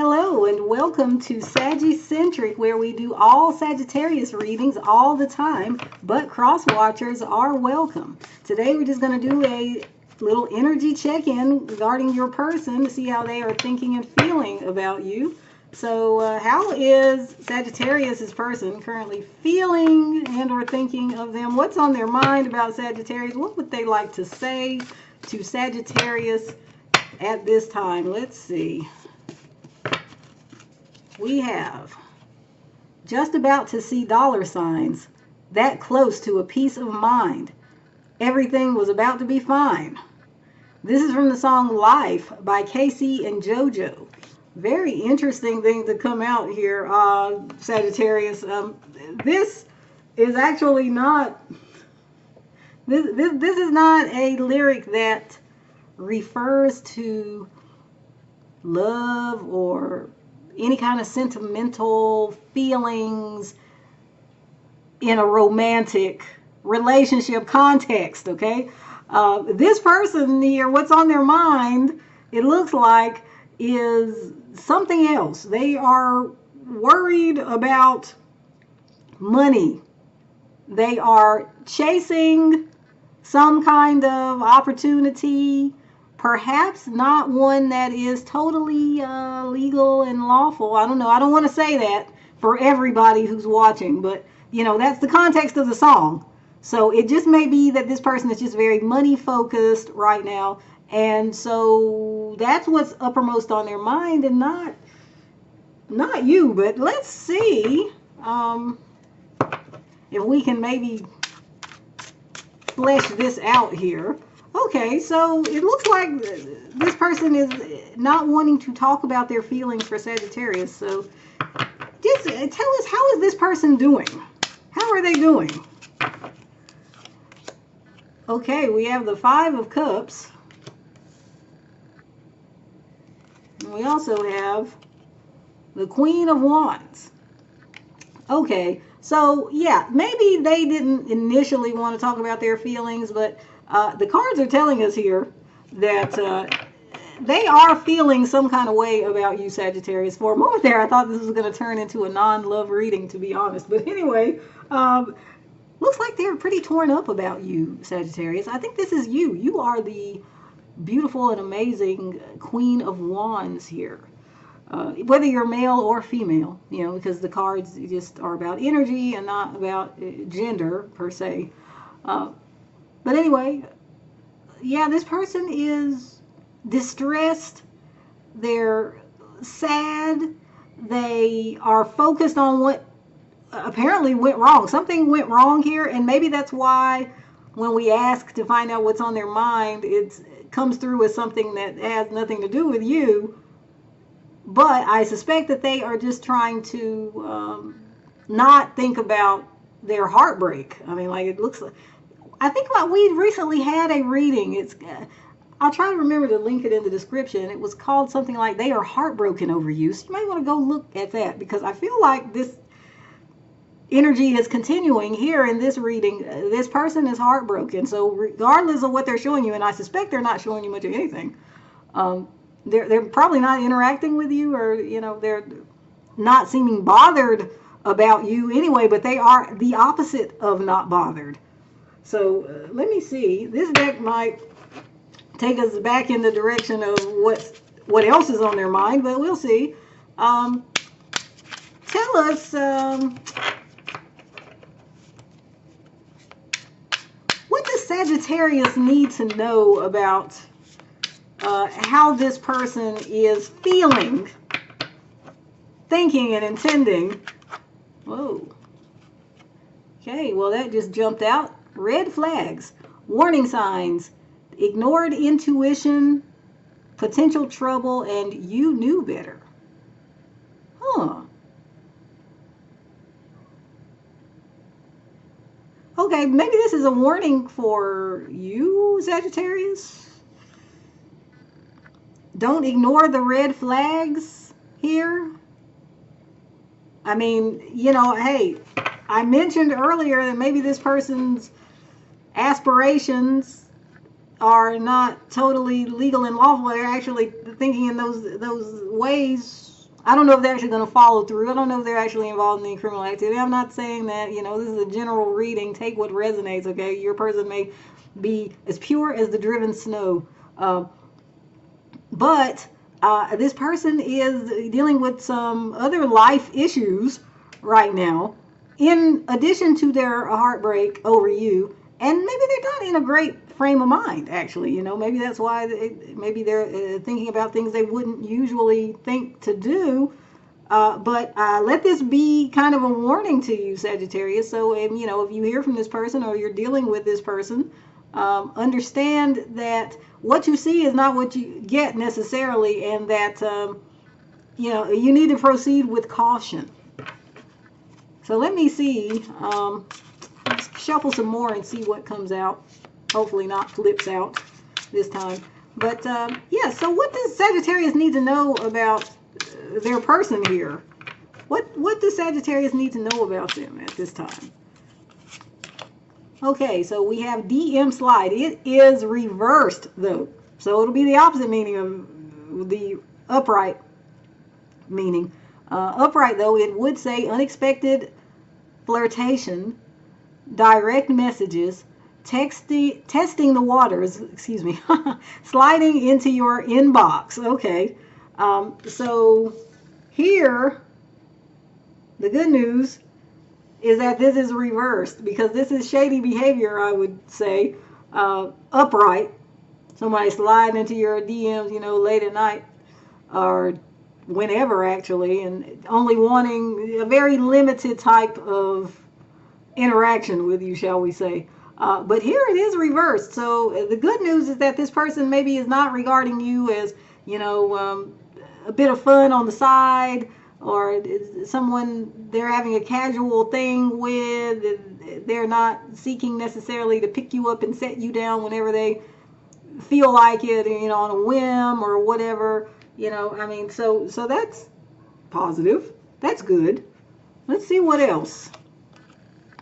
Hello and welcome to Sagi-Centric, where we do all Sagittarius readings all the time, but cross-watchers are welcome. Today we're just going to do a little energy check-in regarding your person to see how they are thinking and feeling about you. So how is Sagittarius's person currently feeling and or thinking of them? What's on their mind about Sagittarius? What would they like to say to Sagittarius at this time? Let's see. We have just about to see dollar signs, that close to a peace of mind. Everything was about to be fine. This is from the song Life by Casey and JoJo. Very interesting thing to come out here, Sagittarius. This is actually not, this is not a lyric that refers to love or any kind of sentimental feelings in a romantic relationship context, okay? This person here, what's on their mind, it looks like, is something else. They are worried about money. They are chasing some kind of opportunity, perhaps not one that is totally legal and lawful. I don't know. I don't want to say that for everybody who's watching, but you know, that's the context of the song. So it just may be that this person is just very money focused right now, and so that's what's uppermost on their mind, and not you. But let's see if we can maybe flesh this out here. Okay, so it looks like this person is not wanting to talk about their feelings for Sagittarius. So just tell us, how is this person doing? How are they doing? Okay, we have the Five of Cups. And we also have the Queen of Wands. Okay, so yeah, maybe they didn't initially want to talk about their feelings, but the cards are telling us here that they are feeling some kind of way about you, Sagittarius. For a moment there, I thought this was going to turn into a non-love reading, to be honest. But anyway, looks like they're pretty torn up about you, Sagittarius. I think this is you. You are the beautiful and amazing Queen of Wands here. Whether you're male or female, you know, because the cards just are about energy and not about gender, per se. But anyway, yeah, this person is distressed. They're sad. They are focused on what apparently went wrong. Something went wrong here, and maybe that's why when we ask to find out what's on their mind, it comes through as something that has nothing to do with you. But I suspect that they are just trying to not think about their heartbreak. I mean, like, it looks like, I think we recently had a reading. It's I'll try to remember to link it in the description. It was called something like "They Are Heartbroken Over You." So you might want to go look at that, because I feel like this energy is continuing here in this reading. This person is heartbroken. So regardless of what they're showing you, and I suspect they're not showing you much of anything, they're probably not interacting with you, or you know, they're not seeming bothered about you anyway. But they are the opposite of not bothered. So let me see. This deck might take us back in the direction of what else is on their mind, but we'll see. Tell us, what does Sagittarius need to know about how this person is feeling, thinking, and intending? Whoa. Okay, well, that just jumped out. Red flags, warning signs, ignored intuition, potential trouble, and you knew better. Huh. Okay, maybe this is a warning for you, Sagittarius. Don't ignore the red flags here. I mean, you know, hey, I mentioned earlier that maybe this person's aspirations are not totally legal and lawful. They're actually thinking in those ways I don't know if they're actually going to follow through. I don't know if they're actually involved in any criminal activity. I'm not saying that, you know, this is a general reading. Take what resonates, okay? Your person may be as pure as the driven snow. But this person is dealing with some other life issues right now, in addition to their heartbreak over you. And maybe they're not in a great frame of mind, actually. You know, maybe that's why maybe they're thinking about things they wouldn't usually think to do. But let this be kind of a warning to you, Sagittarius. So, you know, if you hear from this person or you're dealing with this person, understand that what you see is not what you get necessarily, and that, you know, you need to proceed with caution. So let me see. Let's shuffle some more and see what comes out. Hopefully not flips out this time. But, yeah, so what does Sagittarius need to know about their person here? What does Sagittarius need to know about them at this time? Okay, so we have DM slide. It is reversed, though. So it'll be the opposite meaning of the upright meaning. Upright, though, it would say unexpected flirtation, direct messages, testing the waters, excuse me, sliding into your inbox. Okay, so here, the good news is that this is reversed, because this is shady behavior, I would say. Upright, somebody sliding into your DMs, you know, late at night, or whenever actually, and only wanting a very limited type of interaction with you, shall we say. But here it is reversed. So the good news is that this person maybe is not regarding you as, you know, a bit of fun on the side, or someone they're having a casual thing with. They're not seeking necessarily to pick you up and set you down whenever they feel like it, you know, on a whim or whatever. You know, I mean, so that's positive. That's good. Let's see what else.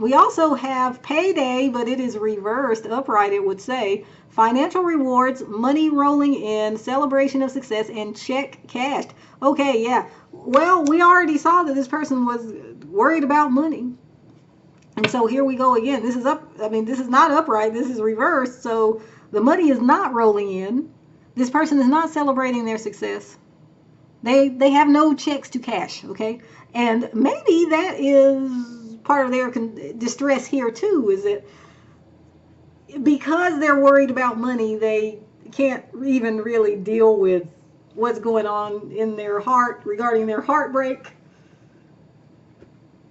We also have payday, but it is reversed. Upright, it would say. Financial rewards, money rolling in, celebration of success, and check cashed. Okay, yeah. Well, we already saw that this person was worried about money. And so here we go again. This is this is not upright. This is reversed. So the money is not rolling in. This person is not celebrating their success. They have no checks to cash, okay? And maybe that is part of their distress here too, is that because they're worried about money, they can't even really deal with what's going on in their heart regarding their heartbreak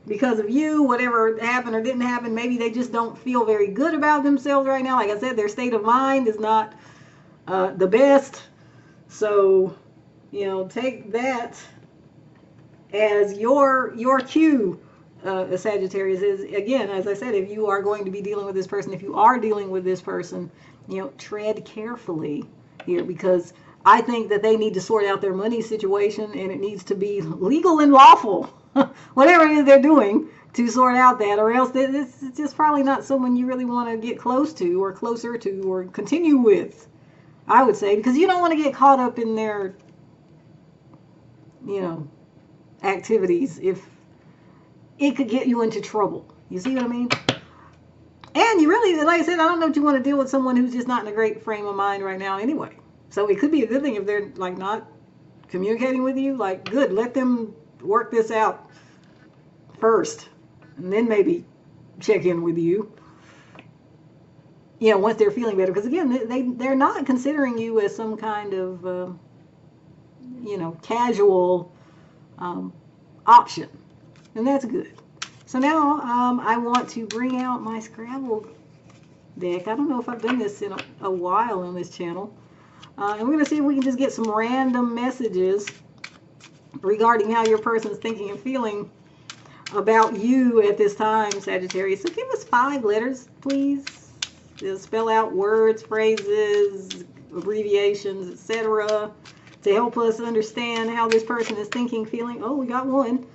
because of you, whatever happened or didn't happen. Maybe they just don't feel very good about themselves right now. Like I said, their state of mind is not the best. So, you know, take that as your cue. Sagittarius is, again, as I said, if you are going to be dealing with this person, if you are dealing with this person, you know, tread carefully here, because I think that they need to sort out their money situation, and it needs to be legal and lawful, whatever it is they're doing to sort out that, or else this is just probably not someone you really want to get close to or closer to or continue with, I would say, because you don't want to get caught up in their, you know, activities if it could get you into trouble. You see what I mean? And you really, like I said, I don't know if you want to deal with someone who's just not in a great frame of mind right now anyway. So it could be a good thing if they're like not communicating with you. Like, good, let them work this out first, and then maybe check in with you, you know, once they're feeling better. Because again, they're not considering you as some kind of, you know, casual option. And that's good. So now I want to bring out my Scrabble deck. I don't know if I've done this in a while on this channel. And we're going to see if we can just get some random messages regarding how your person's thinking and feeling about you at this time, Sagittarius. So give us 5 letters, please. Just spell out words, phrases, abbreviations, etc. to help us understand how this person is thinking, feeling. Oh, we got one.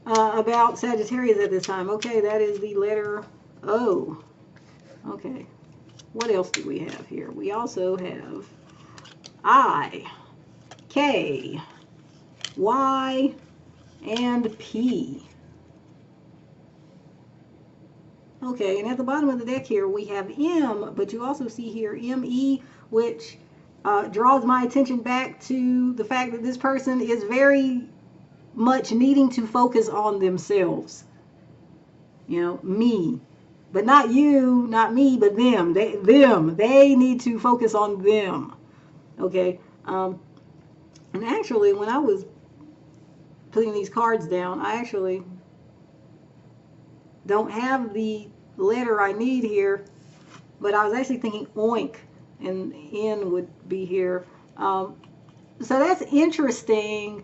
About Sagittarius at this time. Okay, that is the letter O. Okay, what else do we have here? We also have I, K, Y, and P. Okay, and at the bottom of the deck here we have M, but you also see here ME, which draws my attention back to the fact that this person is very much needing to focus on themselves. You know, me. But not you, not me, but them. They need to focus on them. Okay? And actually, when I was putting these cards down, I actually don't have the letter I need here, but I was actually thinking oink, and N would be here. So that's interesting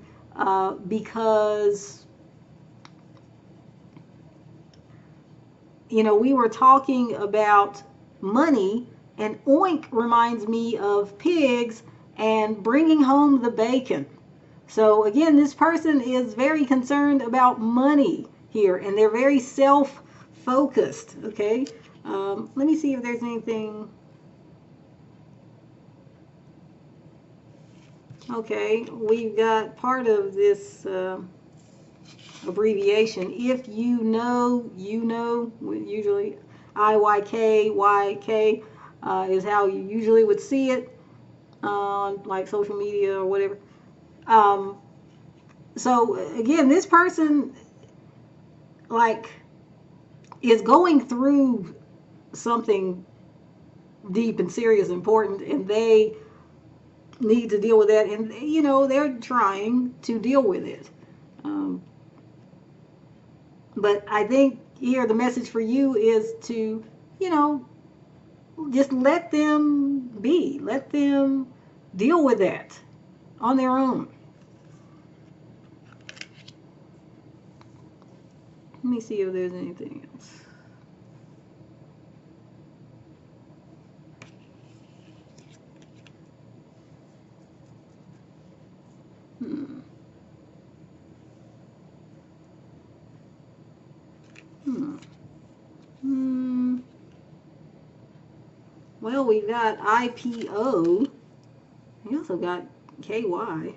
because, you know, we were talking about money, and oink reminds me of pigs and bringing home the bacon. So again, this person is very concerned about money here, and they're very self-focused. Okay, let me see if there's anything. Okay, we've got part of this abbreviation. If you know, you know. Usually IYK is how you usually would see it on like social media or whatever. So again, this person like is going through something deep and serious and important, and they need to deal with that, and you know, they're trying to deal with it. But I think here the message for you is to, you know, just let them be, let them deal with that on their own. Let me see if there's anything else. Well, we got IPO. We also got KY.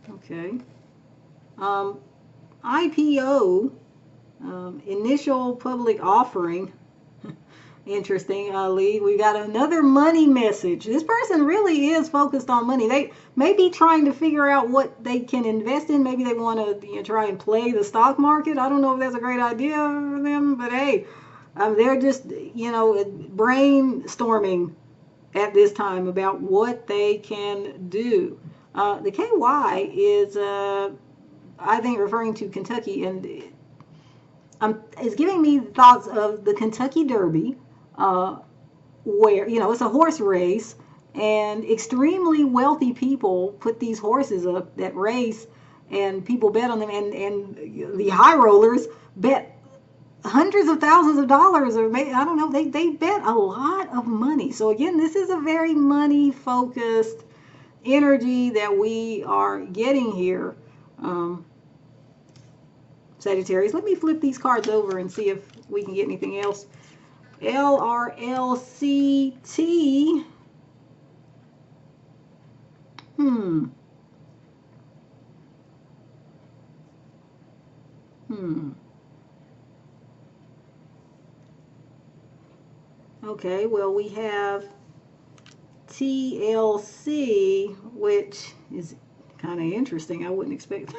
Okay. IPO, initial public offering. Interesting, Lee. We got another money message. This person really is focused on money. They may be trying to figure out what they can invest in. Maybe they want to, you know, try and play the stock market. I don't know if that's a great idea for them, but hey, they're just, you know, brainstorming at this time about what they can do. The KY is, I think, referring to Kentucky, and it's giving me thoughts of the Kentucky Derby, where, you know, it's a horse race, and extremely wealthy people put these horses up that race, and people bet on them, and the high rollers bet hundreds of thousands of dollars, or maybe, I don't know, they bet a lot of money. So again, this is a very money focused energy that we are getting here, Sagittarius. Let me flip these cards over and see if we can get anything else. LRLCT. Okay, well, we have TLC, which is kind of interesting. I wouldn't expect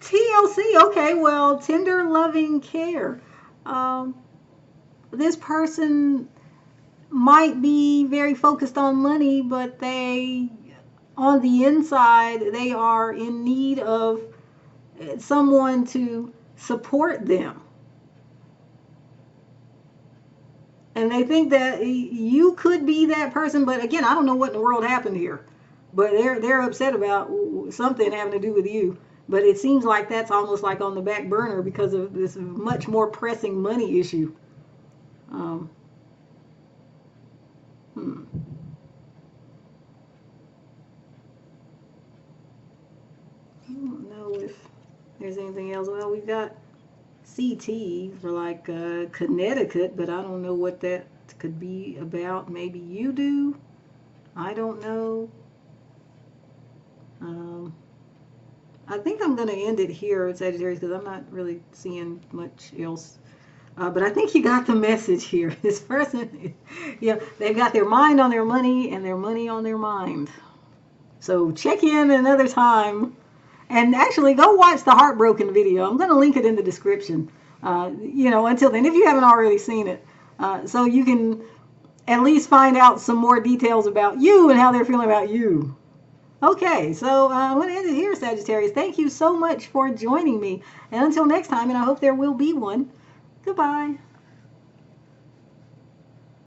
TLC. Okay, well, tender loving care. This person might be very focused on money, but they, on the inside, they are in need of someone to support them. And they think that you could be that person, but again, I don't know what in the world happened here. But they're upset about something having to do with you. But it seems like that's almost like on the back burner because of this much more pressing money issue. I don't know if there's anything else. Well, we've got CT for like Connecticut, but I don't know what that could be about. Maybe you do. I don't know. I think I'm going to end it here, Sagittarius, because I'm not really seeing much else. But I think you got the message here. This person, yeah, they've got their mind on their money and their money on their mind. So check in another time. And actually, go watch the Heartbroken video. I'm going to link it in the description. Until then, if you haven't already seen it. So you can at least find out some more details about you and how they're feeling about you. Okay, so I'm going to end it here, Sagittarius. Thank you so much for joining me. And until next time, and I hope there will be one, goodbye.